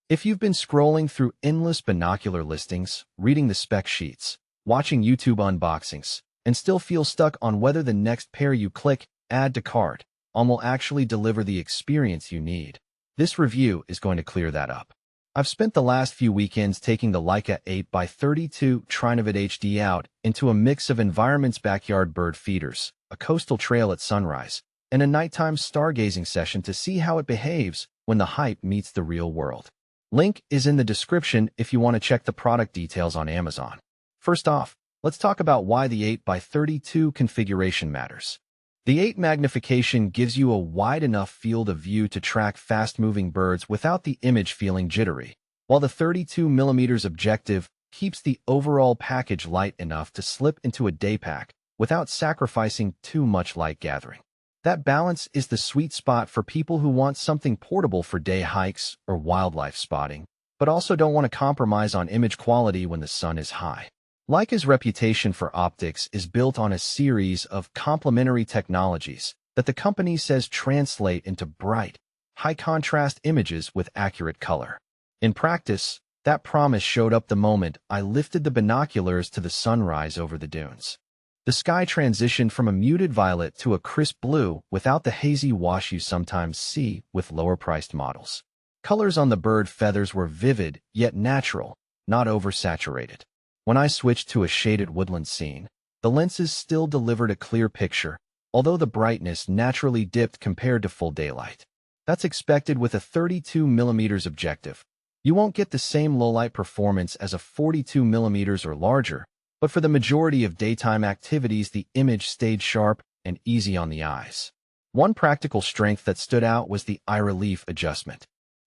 If you've been scrolling through endless binocular listings, reading the spec sheets, watching YouTube unboxings, and still feel stuck on whether the next pair you click Add to Cart on will actually deliver the experience you need, this review is going to clear that up. I've spent the last few weekends taking the Leica 8x32 Trinovid HD out into a mix of environments: backyard bird feeders, a coastal trail at sunrise, and a nighttime stargazing session to see how it behaves when the hype meets the real world. Link is in the description if you want to check the product details on Amazon. First off, let's talk about why the 8x32 configuration matters. The 8 magnification gives you a wide enough field of view to track fast-moving birds without the image feeling jittery, while the 32mm objective keeps the overall package light enough to slip into a day pack without sacrificing too much light gathering. That balance is the sweet spot for people who want something portable for day hikes or wildlife spotting, but also don't want to compromise on image quality when the sun is high. Leica's reputation for optics is built on a series of complementary technologies that the company says translate into bright, high-contrast images with accurate color. In practice, that promise showed up the moment I lifted the binoculars to the sunrise over the dunes. The sky transitioned from a muted violet to a crisp blue without the hazy wash you sometimes see with lower-priced models. Colors on the bird feathers were vivid yet natural, not oversaturated. When I switched to a shaded woodland scene, the lenses still delivered a clear picture, although the brightness naturally dipped compared to full daylight. That's expected with a 32mm objective. You won't get the same low-light performance as a 42mm or larger, but for the majority of daytime activities the image stayed sharp and easy on the eyes. One practical strength that stood out was the eye relief adjustment.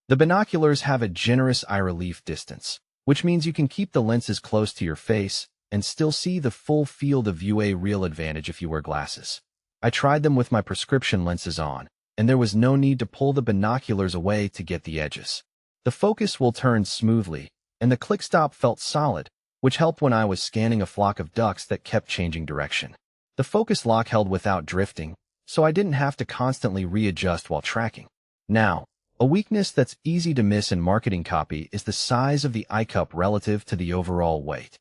The binoculars have a generous eye relief distance, which means you can keep the lenses close to your face and still see the full field of view, a real advantage if you wear glasses. I tried them with my prescription lenses on, and there was no need to pull the binoculars away to get the edges. The focus will turn smoothly, and the click-stop felt solid, which helped when I was scanning a flock of ducks that kept changing direction. The focus lock held without drifting, so I didn't have to constantly readjust while tracking. Now, a weakness that's easy to miss in marketing copy is the size of the eye cup relative to the overall weight.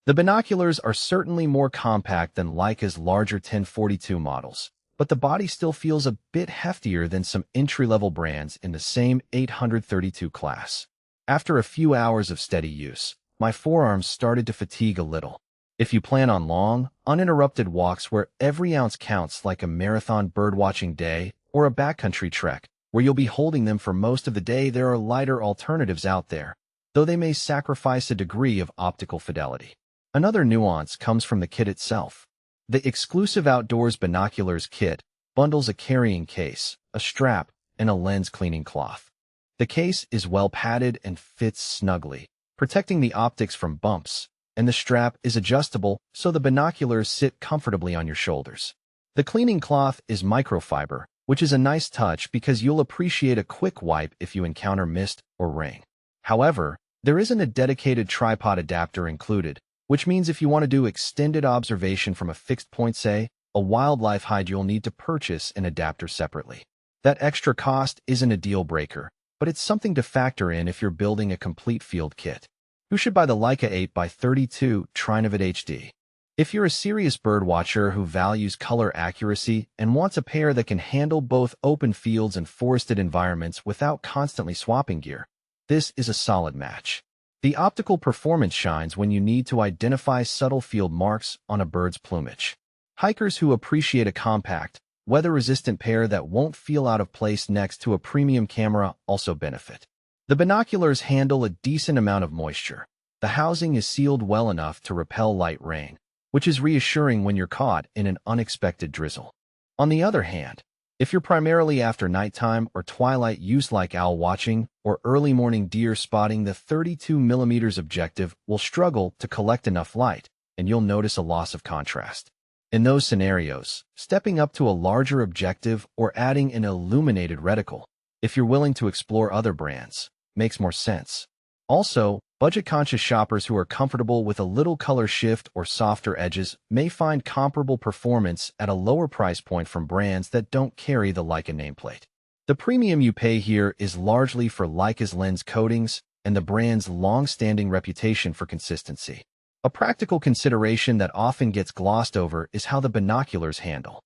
The binoculars are certainly more compact than Leica's larger 1042 models, but the body still feels a bit heftier than some entry-level brands in the same 832 class. After a few hours of steady use, my forearms started to fatigue a little. If you plan on long, uninterrupted walks where every ounce counts, like a marathon birdwatching day or a backcountry trek, where you'll be holding them for most of the day, there are lighter alternatives out there, though they may sacrifice a degree of optical fidelity. Another nuance comes from the kit itself. The exclusive Outdoors Binoculars kit bundles a carrying case, a strap, and a lens cleaning cloth. The case is well padded and fits snugly, protecting the optics from bumps, and the strap is adjustable so the binoculars sit comfortably on your shoulders. The cleaning cloth is microfiber, which is a nice touch because you'll appreciate a quick wipe if you encounter mist or rain. However, there isn't a dedicated tripod adapter included, which means if you want to do extended observation from a fixed point, say, a wildlife hide, you'll need to purchase an adapter separately. That extra cost isn't a deal breaker, but it's something to factor in if you're building a complete field kit. Who should buy the Leica 8x32 Trinovid HD? If you're a serious birdwatcher who values color accuracy and wants a pair that can handle both open fields and forested environments without constantly swapping gear, this is a solid match. The optical performance shines when you need to identify subtle field marks on a bird's plumage. Hikers who appreciate a compact, weather-resistant pair that won't feel out of place next to a premium camera also benefit. The binoculars handle a decent amount of moisture. The housing is sealed well enough to repel light rain, which is reassuring when you're caught in an unexpected drizzle. On the other hand, if you're primarily after nighttime or twilight use like owl watching or early morning deer spotting, the 32mm objective will struggle to collect enough light, and you'll notice a loss of contrast. In those scenarios, stepping up to a larger objective or adding an illuminated reticle, if you're willing to explore other brands, makes more sense. Also, budget-conscious shoppers who are comfortable with a little color shift or softer edges may find comparable performance at a lower price point from brands that don't carry the Leica nameplate. The premium you pay here is largely for Leica's lens coatings, and the brand's long-standing reputation for consistency. A practical consideration that often gets glossed over is how the binoculars handle